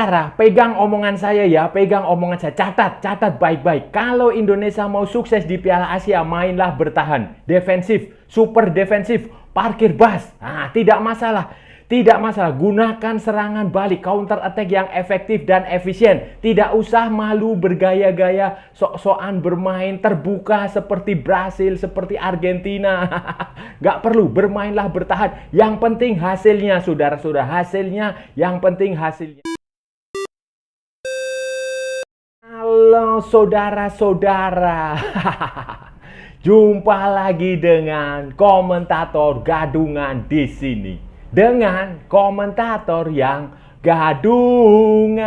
saudara, pegang omongan saya ya, pegang omongan saya. Catat baik-baik. Kalau Indonesia mau sukses di Piala Asia, mainlah bertahan. Defensif, super defensif, parkir bas. Nah, tidak masalah. Tidak masalah, gunakan serangan balik, counter attack yang efektif dan efisien. Tidak usah malu bergaya-gaya, sok-sokan bermain terbuka seperti Brasil, seperti Argentina. Gak perlu, bermainlah bertahan. Yang penting hasilnya, saudara-saudara. Hasilnya, yang penting hasilnya. Halo saudara-saudara. Jumpa lagi dengan komentator gadungan di sini. Dengan komentator yang gadungan.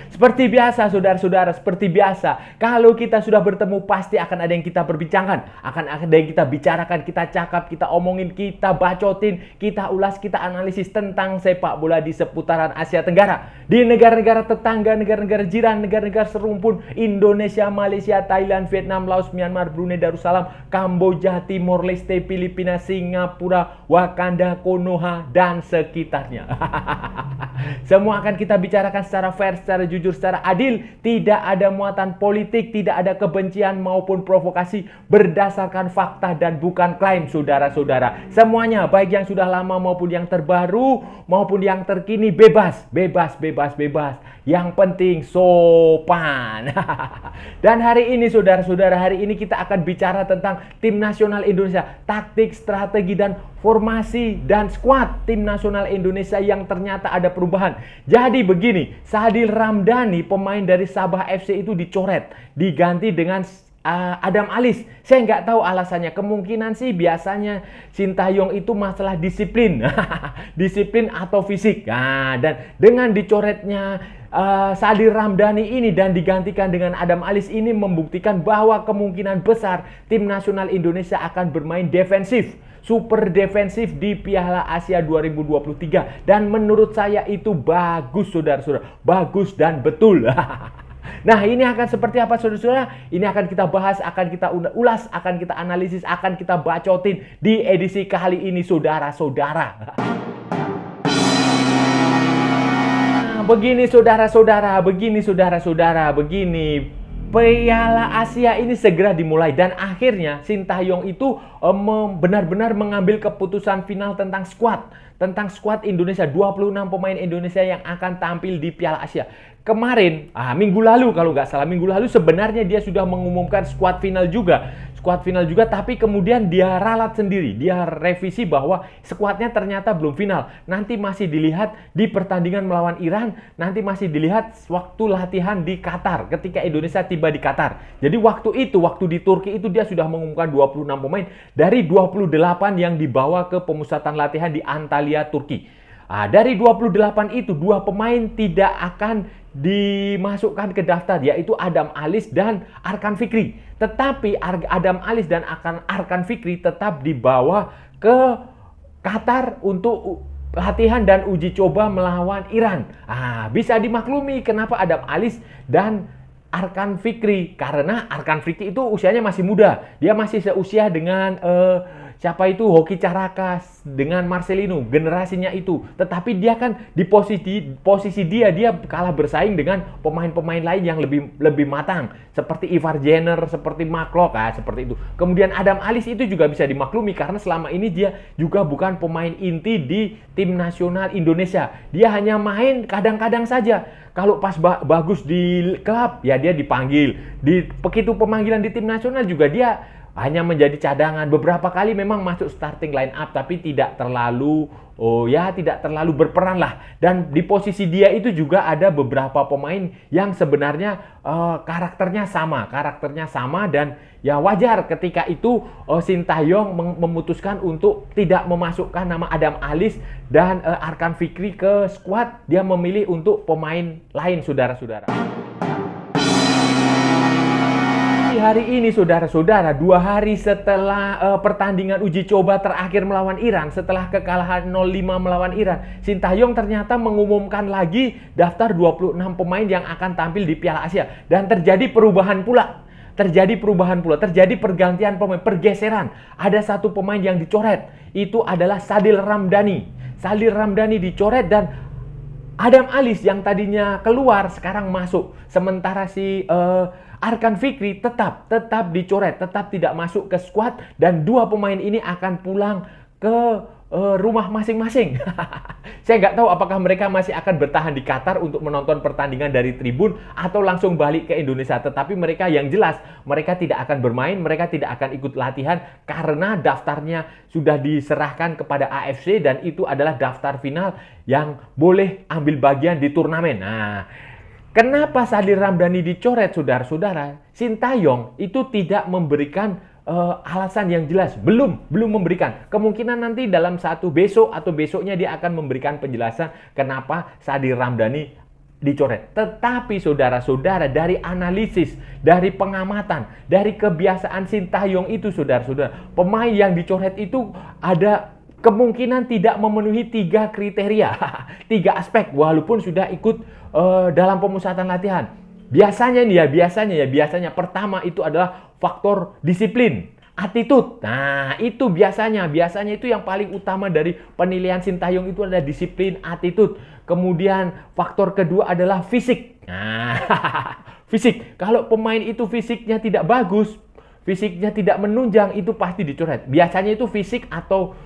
Seperti biasa saudara-saudara, seperti biasa. Kalau kita sudah bertemu pasti akan ada yang kita perbincangkan. Akan ada yang kita bicarakan, kita cakap, kita omongin, kita bacotin, kita ulas, kita analisis tentang sepak bola di seputaran Asia Tenggara. Di negara-negara tetangga, negara-negara jiran, negara-negara serumpun. Indonesia, Malaysia, Thailand, Vietnam, Laos, Myanmar, Brunei Darussalam, Kamboja, Timor Leste, Filipina, Singapura, Wakanda, Konoha, dan sekitarnya. Semua akan kita bicarakan secara fair, secara jujur, secara adil. Tidak ada muatan politik, tidak ada kebencian maupun provokasi, berdasarkan fakta dan bukan klaim, saudara-saudara. Semuanya, baik yang sudah lama maupun yang terbaru maupun yang terkini, bebas. Yang penting sopan. Dan hari ini saudara-saudara, hari ini kita akan bicara tentang tim nasional Indonesia, taktik, strategi, dan formasi dan skuad tim nasional Indonesia yang ternyata ada perubahan. Jadi begini, Sadil Ramdhani, pemain dari Sabah FC itu dicoret, diganti dengan Adam Alis. Saya nggak tahu alasannya. Kemungkinan sih biasanya Sintayong itu masalah disiplin. Disiplin atau fisik. Nah, dan dengan dicoretnya Sadil Ramdhani ini dan digantikan dengan Adam Alis ini membuktikan bahwa kemungkinan besar tim nasional Indonesia akan bermain defensif, super defensif di Piala Asia 2023. Dan menurut saya itu bagus saudara-saudara. Bagus dan betul. Nah, ini akan seperti apa saudara-saudara? Ini akan kita bahas, akan kita ulas, akan kita analisis, akan kita bacotin di edisi kali ini saudara-saudara. Nah, begini saudara-saudara, begini. Piala Asia ini segera dimulai dan akhirnya Sintayong itu benar-benar mengambil keputusan final tentang skuad Indonesia, 26 pemain Indonesia yang akan tampil di Piala Asia. Kemarin, minggu lalu kalau nggak salah, minggu lalu sebenarnya dia sudah mengumumkan skuad final juga, tapi kemudian dia ralat sendiri, dia revisi bahwa skuadnya ternyata belum final. Nanti masih dilihat di pertandingan melawan Iran, nanti masih dilihat waktu latihan di Qatar, ketika Indonesia tiba di Qatar. Jadi waktu di Turki itu dia sudah mengumumkan 26 pemain dari 28 yang dibawa ke pemusatan latihan di Antalya, Turki. Dari 28 itu, 2 pemain tidak akan dimasukkan ke daftar, yaitu Adam Alis dan Arkan Fikri. Tetapi Adam Alis dan Arkan Fikri tetap dibawa ke Qatar untuk latihan dan uji coba melawan Iran. Bisa dimaklumi kenapa Adam Alis dan Arkan Fikri, karena Arkan Fikri itu usianya masih muda. Dia masih seusia dengan siapa itu, Hoki Carakas, dengan Marcelino, generasinya itu. Tetapi dia kan di posisi dia kalah bersaing dengan pemain-pemain lain yang lebih matang, seperti Ivar Jenner, seperti Maklok, seperti itu. Kemudian Adam Alis itu juga bisa dimaklumi karena selama ini dia juga bukan pemain inti di tim nasional Indonesia. Dia hanya main kadang-kadang saja. Kalau pas bagus di klub, ya dia dipanggil. Begitu pemanggilan di tim nasional juga dia hanya menjadi cadangan. Beberapa kali memang masuk starting line up, tapi tidak terlalu berperan lah. Dan di posisi dia itu juga ada beberapa pemain yang sebenarnya karakternya sama dan ya wajar ketika itu Sintayong memutuskan untuk tidak memasukkan nama Adam Alis dan Arkan Fikri ke skuad. Dia memilih untuk pemain lain, saudara-saudara. Hari ini saudara-saudara, 2 hari setelah pertandingan uji coba terakhir melawan Iran, setelah kekalahan 0-5 melawan Iran, Sintayong ternyata mengumumkan lagi daftar 26 pemain yang akan tampil di Piala Asia. Dan terjadi perubahan pula, terjadi pergantian pemain, pergeseran. Ada satu pemain yang dicoret, itu adalah Sadil Ramdhani. Sadil Ramdhani dicoret dan Adam Alis yang tadinya keluar sekarang masuk. Sementara si Arkan Fikri tetap dicoret, tetap tidak masuk ke skuad dan dua pemain ini akan pulang ke rumah masing-masing. Saya nggak tahu apakah mereka masih akan bertahan di Qatar untuk menonton pertandingan dari tribun atau langsung balik ke Indonesia. Tetapi mereka yang jelas, mereka tidak akan bermain, mereka tidak akan ikut latihan karena daftarnya sudah diserahkan kepada AFC dan itu adalah daftar final yang boleh ambil bagian di turnamen. Nah, kenapa Sadil Ramdhani dicoret, saudara-saudara? Sintayong itu tidak memberikan alasan yang jelas, belum memberikan. Kemungkinan nanti dalam besok atau besoknya dia akan memberikan penjelasan kenapa Sadil Ramdhani dicoret. Tetapi saudara-saudara, dari analisis, dari pengamatan, dari kebiasaan Sintayong itu, saudara-saudara, pemain yang dicoret itu ada kemungkinan tidak memenuhi 3 kriteria, 3 aspek walaupun sudah ikut dalam pemusatan latihan. Biasanya pertama itu adalah faktor disiplin, attitude. Nah, itu biasanya itu yang paling utama dari penilaian Sintayong itu adalah disiplin, attitude. Kemudian faktor kedua adalah fisik. Nah, fisik. Kalau pemain itu fisiknya tidak bagus, fisiknya tidak menunjang, itu pasti dicoret. Biasanya itu fisik atau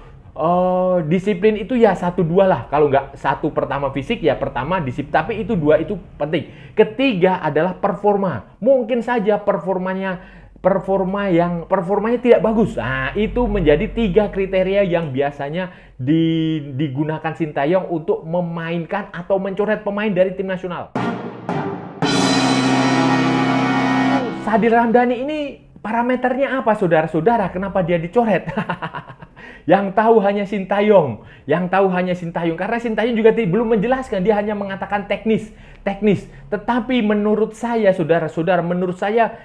disiplin itu ya 1-2 lah. Kalau nggak pertama fisik ya pertama disiplin. Tapi itu 2 itu penting. Ketiga adalah performa. Mungkin saja performanya tidak bagus. Nah, itu menjadi 3 kriteria yang biasanya digunakan Sintayong untuk memainkan atau mencoret pemain dari tim nasional. Sadil Ramdhani ini parameternya apa, saudara-saudara? Kenapa dia dicoret? Yang tahu hanya Sintayong. Karena Sintayong juga belum menjelaskan, dia hanya mengatakan teknis. Tetapi menurut saya, saudara-saudara,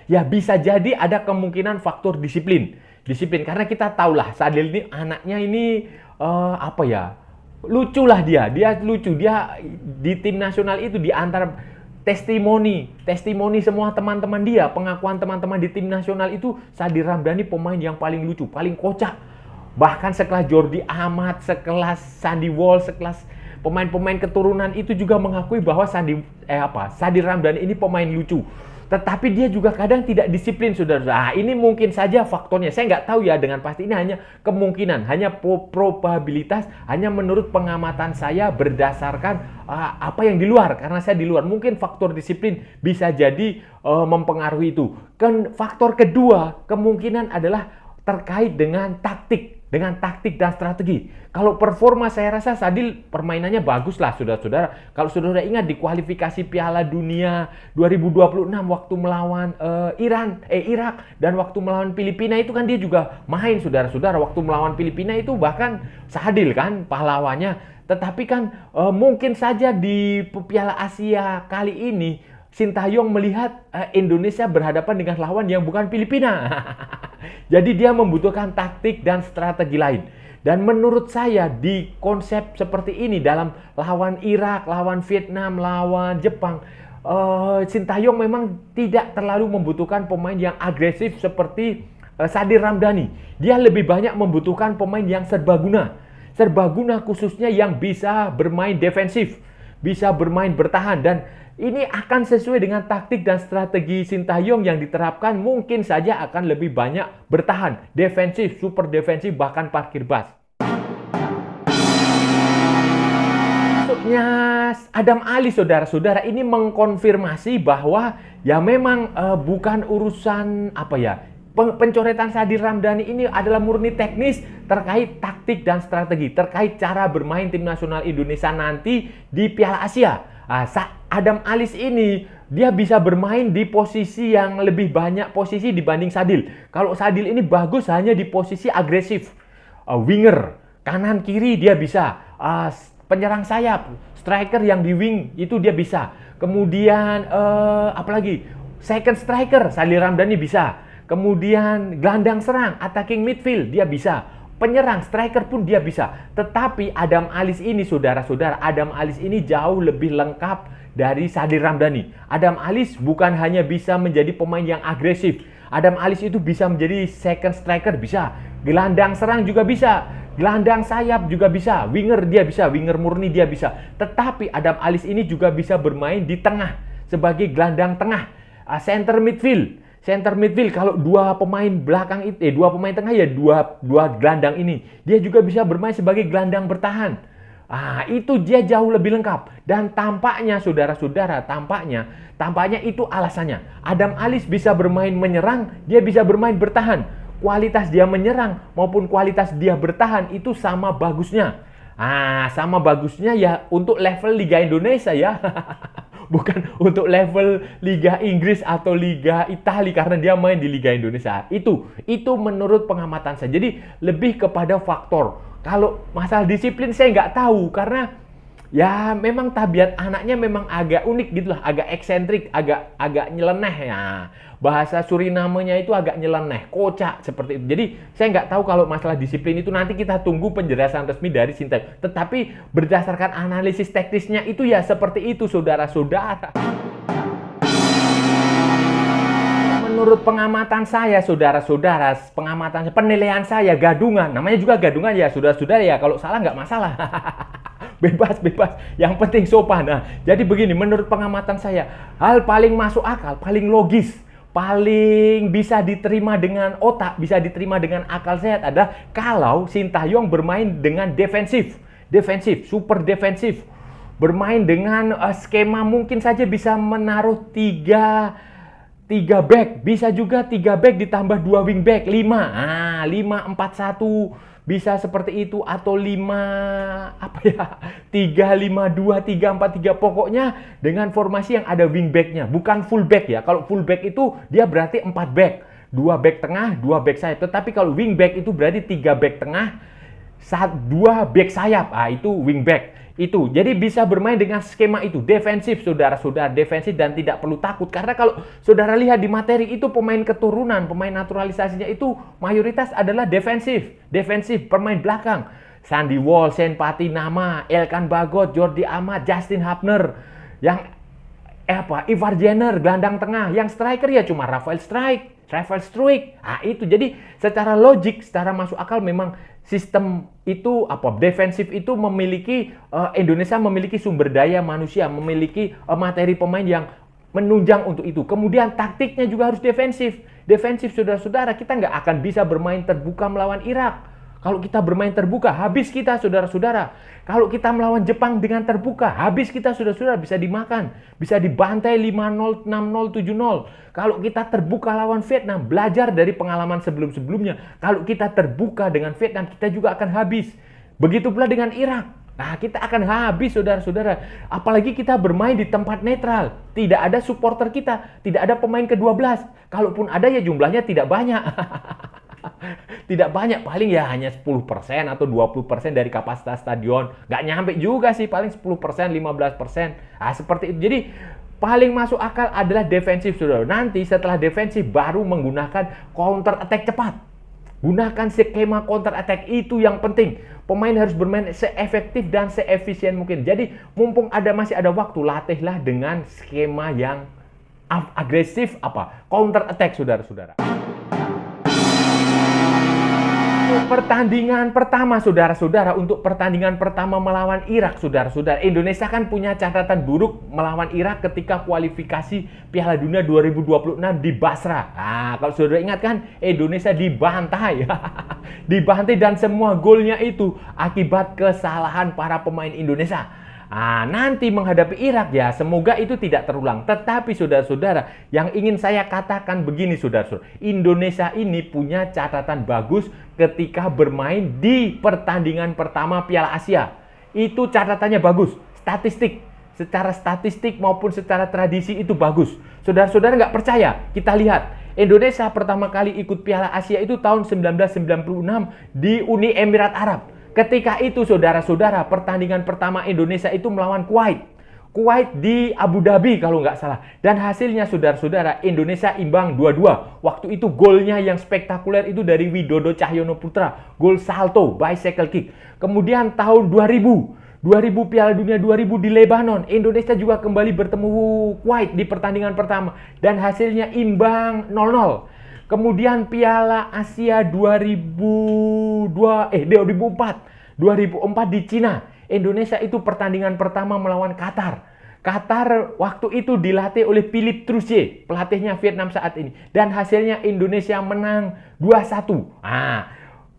ya bisa jadi ada kemungkinan faktor disiplin. Karena kita tahulah Sadil ini anaknya ini lucu lah dia lucu. Dia di tim nasional itu di antara testimoni semua teman-teman dia, pengakuan teman-teman di tim nasional itu, Sadil Ramdhani pemain yang paling lucu, paling kocak. Bahkan sekelas Jordi Amat, sekelas Sandy Walsh, sekelas pemain-pemain keturunan itu juga mengakui bahwa Sadil Ramdhani ini pemain lucu. Tetapi dia juga kadang tidak disiplin, saudara. Nah, ini mungkin saja faktornya. Saya nggak tahu ya dengan pasti, ini hanya kemungkinan, hanya probabilitas, hanya menurut pengamatan saya berdasarkan apa yang di luar. Karena saya di luar, mungkin faktor disiplin bisa jadi mempengaruhi itu. Faktor kedua kemungkinan adalah terkait dengan taktik dan strategi. Kalau performa saya rasa Sadil permainannya bagus lah, saudara-saudara. Kalau saudara ingat di kualifikasi Piala Dunia 2026 waktu melawan Irak dan waktu melawan Filipina itu kan dia juga main, saudara-saudara. Waktu melawan Filipina itu bahkan Sadil kan pahlawannya. Tetapi kan mungkin saja di Piala Asia kali ini Sintayong melihat Indonesia berhadapan dengan lawan yang bukan Filipina. Jadi dia membutuhkan taktik dan strategi lain. Dan menurut saya di konsep seperti ini dalam lawan Irak, lawan Vietnam, lawan Jepang, Sintayong memang tidak terlalu membutuhkan pemain yang agresif seperti Sadil Ramdhani. Dia lebih banyak membutuhkan pemain yang serbaguna khususnya yang bisa bermain defensif, bisa bermain bertahan, dan ini akan sesuai dengan taktik dan strategi Sintayong yang diterapkan. Mungkin saja akan lebih banyak bertahan, defensif, super defensif, bahkan parkir bus. Masuknya Adam Ali, saudara-saudara, ini mengkonfirmasi bahwa ya memang bukan urusan pencoretan Sadil Ramdhani ini adalah murni teknis terkait taktik dan strategi, terkait cara bermain tim nasional Indonesia nanti di Piala Asia. Adam Alis ini dia bisa bermain di posisi yang lebih banyak posisi dibanding Sadil. Kalau Sadil ini bagus hanya di posisi agresif, winger, kanan kiri dia bisa, penyerang sayap, striker yang di wing itu dia bisa. Kemudian apalagi second striker Sadil Ramdhani bisa. Kemudian gelandang serang, attacking midfield dia bisa. Penyerang, striker pun dia bisa. Tetapi Adam Alis ini, saudara-saudara, Adam Alis ini jauh lebih lengkap dari Sadil Ramdhani. Adam Alis bukan hanya bisa menjadi pemain yang agresif. Adam Alice itu bisa menjadi second striker, bisa. Gelandang serang juga bisa. Gelandang sayap juga bisa. Winger dia bisa, winger murni dia bisa. Tetapi Adam Alice ini juga bisa bermain di tengah sebagai gelandang tengah, center midfield. Center midfield kalau dua pemain belakang itu, dua pemain tengah ya dua gelandang ini. Dia juga bisa bermain sebagai gelandang bertahan. Itu dia jauh lebih lengkap. Dan tampaknya saudara-saudara, tampaknya itu alasannya. Adam Alice bisa bermain menyerang, dia bisa bermain bertahan. Kualitas dia menyerang maupun kualitas dia bertahan itu sama bagusnya. Sama bagusnya ya untuk level Liga Indonesia ya. Bukan untuk level Liga Inggris atau Liga Italia karena dia main di Liga Indonesia. Itu menurut pengamatan saya. Jadi lebih kepada faktor. Kalau masalah disiplin saya nggak tahu karena ya memang tabiat anaknya memang agak unik gitu lah, agak eksentrik, agak nyeleneh ya. Bahasa Surinamenya itu agak nyeleneh, kocak seperti itu. Jadi saya nggak tahu kalau masalah disiplin itu nanti kita tunggu penjelasan resmi dari Sintayong. Tetapi berdasarkan analisis teknisnya itu ya seperti itu saudara-saudara. Menurut pengamatan saya, saudara-saudara, penilaian saya, gadungan. Namanya juga gadungan ya, saudara-saudara ya. Kalau salah nggak masalah. Bebas. Yang penting sopan. Jadi begini, menurut pengamatan saya, hal paling masuk akal, paling logis, paling bisa diterima dengan otak, bisa diterima dengan akal sehat adalah kalau Sintayong bermain dengan defensif, super defensif. Bermain dengan skema mungkin saja bisa menaruh 3 back, bisa juga 3 back ditambah 2 wing back, 5-4-1 bisa seperti itu atau 3-5-2, 3-4-3 pokoknya dengan formasi yang ada wing back-nya, bukan full back ya. Kalau full back itu dia berarti 4 back, 2 back tengah, 2 back sayap. Tetapi kalau wing back itu berarti 3 back tengah, 2 back sayap. Itu wing back. Jadi bisa bermain dengan skema itu, defensif saudara-saudara, defensif dan tidak perlu takut. Karena kalau saudara lihat di materi itu pemain keturunan, pemain naturalisasinya itu mayoritas adalah defensif, pemain belakang. Sandy Wall, Sen Patinama, Elkan Bagot, Jordi Amat, Justin Hapner, yang Ivar Jenner, gelandang tengah, yang striker ya cuma Rafael Struijk. Itu jadi secara logik, secara masuk akal memang sistem itu defensif itu memiliki Indonesia memiliki sumber daya manusia, memiliki materi pemain yang menunjang untuk itu. Kemudian taktiknya juga harus defensif saudara-saudara. Kita nggak akan bisa bermain terbuka melawan Irak. Kalau kita bermain terbuka, habis kita saudara-saudara. Kalau kita melawan Jepang dengan terbuka, habis kita saudara-saudara, bisa dimakan. Bisa dibantai 5-0, 6-0, 7-0. Kalau kita terbuka lawan Vietnam, belajar dari pengalaman sebelum-sebelumnya. Kalau kita terbuka dengan Vietnam, kita juga akan habis. Begitu pula dengan Irak. Kita akan habis saudara-saudara. Apalagi kita bermain di tempat netral. Tidak ada supporter kita. Tidak ada pemain ke-12. Kalaupun ada ya jumlahnya tidak banyak. Tidak banyak, paling ya hanya 10% atau 20% dari kapasitas stadion. Nggak nyampe juga sih, paling 10%, 15%. Seperti itu. Jadi paling masuk akal adalah defensif saudara. Nanti setelah defensif baru menggunakan counter attack cepat. Gunakan skema counter attack, itu yang penting. Pemain harus bermain seefektif dan seefisien mungkin. Jadi mumpung masih ada waktu, latihlah dengan skema yang agresif counter attack saudara-saudara. Pertandingan pertama saudara-saudara, untuk pertandingan pertama melawan Irak saudara-saudara, Indonesia kan punya catatan buruk melawan Irak ketika kualifikasi Piala Dunia 2026 di Basra. Kalau saudara ingat kan, Indonesia dibantai. Dibantai dan semua golnya itu akibat kesalahan para pemain Indonesia. Nanti menghadapi Irak ya, semoga itu tidak terulang. Tetapi saudara-saudara, yang ingin saya katakan begini saudara-saudara, Indonesia ini punya catatan bagus ketika bermain di pertandingan pertama Piala Asia. Itu catatannya bagus, secara statistik maupun secara tradisi itu bagus. Saudara-saudara nggak percaya? Kita lihat, Indonesia pertama kali ikut Piala Asia itu tahun 1996 di Uni Emirat Arab. Ketika itu saudara-saudara, pertandingan pertama Indonesia itu melawan Kuwait di Abu Dhabi kalau nggak salah. Dan hasilnya saudara-saudara, Indonesia imbang 2-2. Waktu itu golnya yang spektakuler itu dari Widodo Cahyono Putra. Gol salto, bicycle kick. Kemudian tahun 2000 Piala Dunia 2000 di Lebanon, Indonesia juga kembali bertemu Kuwait di pertandingan pertama. Dan hasilnya imbang 0-0. Kemudian Piala Asia 2004 di Cina. Indonesia itu pertandingan pertama melawan Qatar. Qatar waktu itu dilatih oleh Philippe Troussier, pelatihnya Vietnam saat ini. Dan hasilnya Indonesia menang 2-1.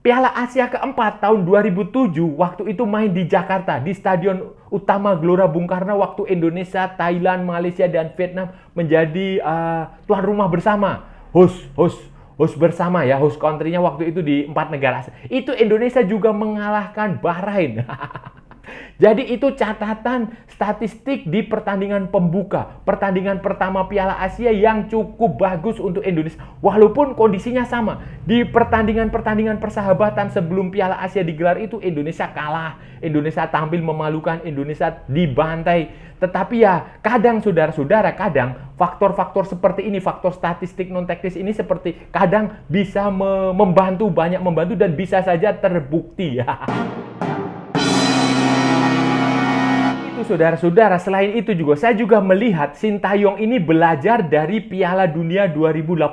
Piala Asia keempat tahun 2007, waktu itu main di Jakarta, di Stadion Utama Gelora Bung Karno, waktu Indonesia, Thailand, Malaysia, dan Vietnam menjadi tuan rumah bersama. Host bersama ya, host country-nya waktu itu di 4 negara. Itu Indonesia juga mengalahkan Bahrain. Jadi itu catatan statistik di pertandingan pembuka. Pertandingan pertama Piala Asia yang cukup bagus untuk Indonesia. Walaupun kondisinya sama. Di pertandingan-pertandingan persahabatan sebelum Piala Asia digelar itu Indonesia kalah. Indonesia tampil memalukan. Indonesia dibantai. Tetapi ya kadang saudara-saudara, kadang faktor-faktor seperti ini, faktor statistik non-teknis ini seperti kadang bisa banyak membantu dan bisa saja terbukti ya. Saudara-saudara, selain itu juga saya juga melihat Sintayong ini belajar dari Piala Dunia 2018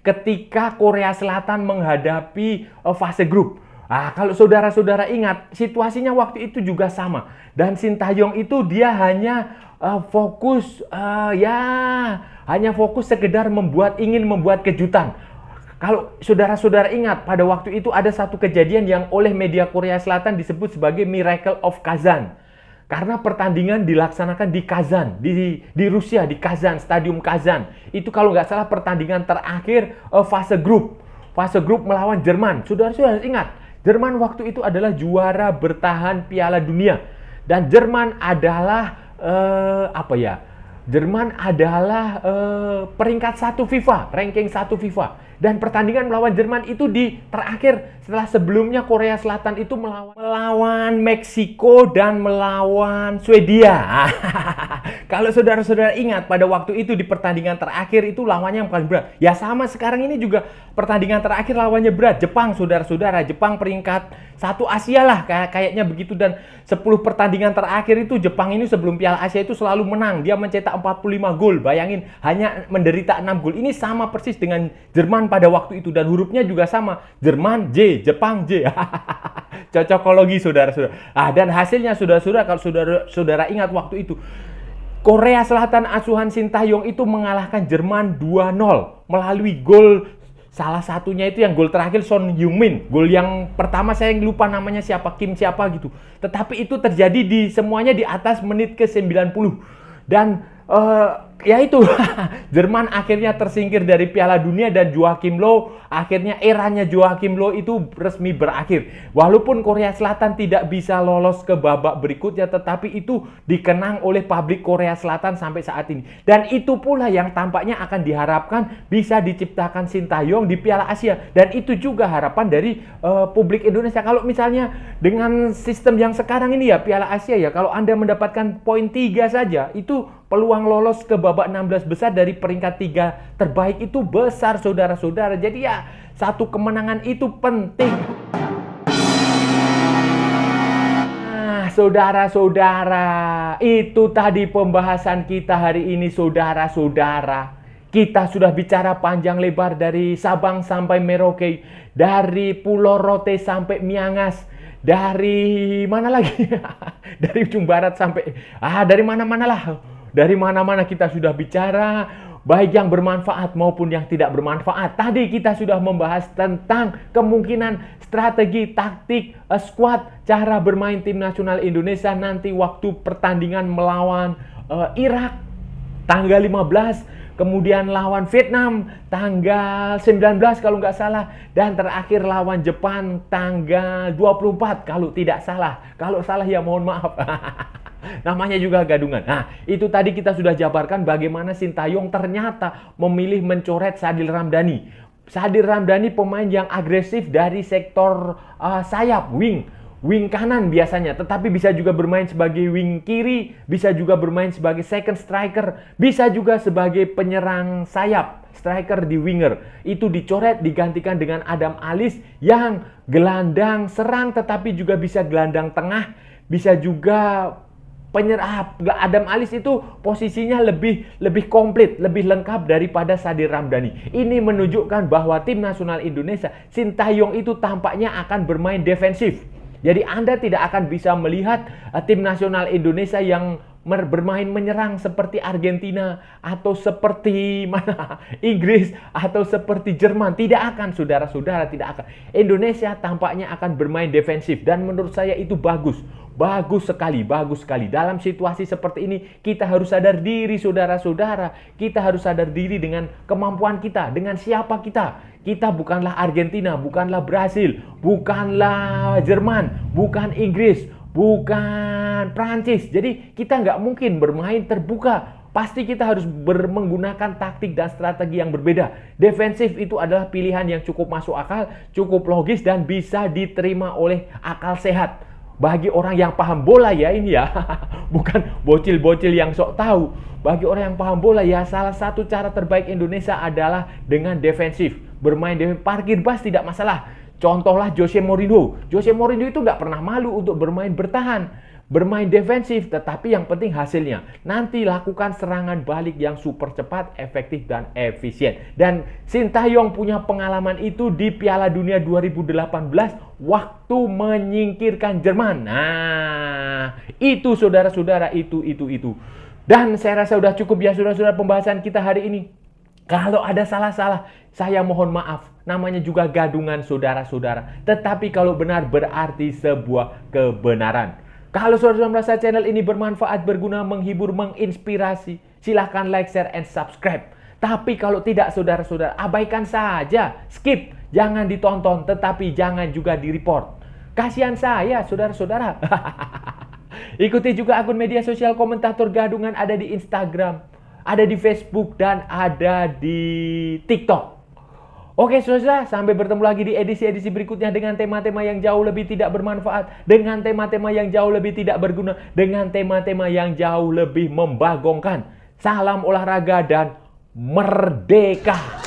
ketika Korea Selatan menghadapi fase grup. Kalau saudara-saudara ingat, situasinya waktu itu juga sama. Dan Sintayong itu dia hanya fokus sekedar ingin membuat kejutan. Kalau saudara-saudara ingat, pada waktu itu ada satu kejadian yang oleh media Korea Selatan disebut sebagai Miracle of Kazan. Karena pertandingan dilaksanakan di Kazan, di Rusia, di Kazan, Stadium Kazan. Itu kalau nggak salah pertandingan terakhir fase grup. Fase grup melawan Jerman. Saudara-saudara ingat, Jerman waktu itu adalah juara bertahan Piala Dunia. Dan Jerman adalah peringkat 1 FIFA, ranking 1 FIFA. Dan pertandingan melawan Jerman itu di terakhir setelah sebelumnya Korea Selatan itu melawan Meksiko dan melawan Swedia. Kalau saudara-saudara ingat, pada waktu itu di pertandingan terakhir itu lawannya yang paling berat. Ya sama sekarang ini juga pertandingan terakhir lawannya berat. Jepang, saudara-saudara. Jepang peringkat 1 Asia lah kayaknya begitu. Dan 10 pertandingan terakhir itu Jepang ini sebelum Piala Asia itu selalu menang. Dia mencetak 45 gol. Bayangin, hanya menderita 6 gol. Ini sama persis dengan Jerman pada waktu itu. Dan hurufnya juga sama. Jerman J, Jepang J. Cocokologi saudara-saudara. Dan hasilnya saudara-saudara, kalau saudara ingat waktu itu, Korea Selatan asuhan Sintayong itu mengalahkan Jerman 2-0 melalui gol, salah satunya itu yang gol terakhir Son Heung-min. Gol yang pertama saya lupa namanya siapa, Kim siapa gitu. Tetapi itu terjadi semuanya di atas menit ke-90. Dan ya itu Jerman akhirnya tersingkir dari Piala Dunia dan Joachim Löw akhirnya eranya Joachim Löw itu resmi berakhir. Walaupun Korea Selatan tidak bisa lolos ke babak berikutnya, tetapi itu dikenang oleh publik Korea Selatan sampai saat ini. Dan itu pula yang tampaknya akan diharapkan bisa diciptakan Sintayong di Piala Asia. Dan itu juga harapan dari publik Indonesia. Kalau misalnya dengan sistem yang sekarang ini ya Piala Asia ya, kalau Anda mendapatkan poin 3 saja, itu peluang lolos ke babak 16 besar dari peringkat 3 terbaik itu besar saudara-saudara. Jadi ya satu kemenangan itu penting. Saudara-saudara, itu tadi pembahasan kita hari ini saudara-saudara. Kita sudah bicara panjang lebar dari Sabang sampai Merauke, dari Pulau Rote sampai Miangas, dari mana lagi? Dari ujung barat sampai dari mana-mana lah. Dari mana-mana kita sudah bicara, baik yang bermanfaat maupun yang tidak bermanfaat. Tadi kita sudah membahas tentang kemungkinan strategi, taktik, squad, cara bermain tim nasional Indonesia nanti waktu pertandingan melawan Irak tanggal 15, kemudian lawan Vietnam tanggal 19 kalau nggak salah, dan terakhir lawan Jepang tanggal 24 kalau tidak salah. Kalau salah ya mohon maaf. Namanya juga gadungan. Itu tadi kita sudah jabarkan bagaimana Sintayong ternyata memilih mencoret Sadil Ramdhani. Sadil Ramdhani pemain yang agresif dari sektor sayap, wing kanan biasanya, tetapi bisa juga bermain sebagai wing kiri, bisa juga bermain sebagai second striker, bisa juga sebagai penyerang sayap, striker di winger. Itu dicoret, digantikan dengan Adam Alis yang gelandang serang tetapi juga bisa gelandang tengah, bisa juga Adam Alis itu posisinya lebih komplit, lebih lengkap daripada Sadir Ramdhani. Ini menunjukkan bahwa tim nasional Indonesia, Sintayong itu tampaknya akan bermain defensif. Jadi Anda tidak akan bisa melihat tim nasional Indonesia yang bermain menyerang seperti Argentina atau seperti Inggris atau seperti Jerman. Tidak akan, saudara-saudara, tidak akan. Indonesia tampaknya akan bermain defensif dan menurut saya itu bagus. Bagus sekali, bagus sekali. Dalam situasi seperti ini kita harus sadar diri, saudara-saudara. Kita harus sadar diri dengan kemampuan kita, dengan siapa kita. Kita bukanlah Argentina, bukanlah Brasil, bukanlah Jerman, bukan Inggris, bukan Prancis. Jadi kita nggak mungkin bermain terbuka. Pasti kita harus menggunakan taktik dan strategi yang berbeda. Defensif itu adalah pilihan yang cukup masuk akal, cukup logis dan bisa diterima oleh akal sehat. Bagi orang yang paham bola ya ini ya, bukan bocil-bocil yang sok tahu. Bagi orang yang paham bola ya, salah satu cara terbaik Indonesia adalah dengan defensif. Bermain defensif, parkir bus tidak masalah. Contohlah Jose Mourinho. Jose Mourinho itu nggak pernah malu untuk bermain bertahan, bermain defensif, tetapi yang penting hasilnya. Nanti lakukan serangan balik yang super cepat, efektif, dan efisien. Dan Sintayong punya pengalaman itu di Piala Dunia 2018 waktu menyingkirkan Jerman. Nah, itu saudara-saudara, itu. Dan saya rasa sudah cukup ya saudara-saudara pembahasan kita hari ini. Kalau ada salah-salah, saya mohon maaf. Namanya juga gadungan saudara-saudara. Tetapi kalau benar berarti sebuah kebenaran. Kalau saudara merasa channel ini bermanfaat, berguna, menghibur, menginspirasi, silahkan like, share, and subscribe. Tapi kalau tidak saudara-saudara, abaikan saja. Skip, jangan ditonton, tetapi jangan juga di-report. Kasihan saya saudara-saudara. Ikuti juga akun media sosial Komentator Gadungan, ada di Instagram, ada di Facebook, dan ada di TikTok. Oke saudara, sampai bertemu lagi di edisi-edisi berikutnya dengan tema-tema yang jauh lebih tidak bermanfaat, dengan tema-tema yang jauh lebih tidak berguna, dengan tema-tema yang jauh lebih membagongkan. Salam olahraga dan merdeka!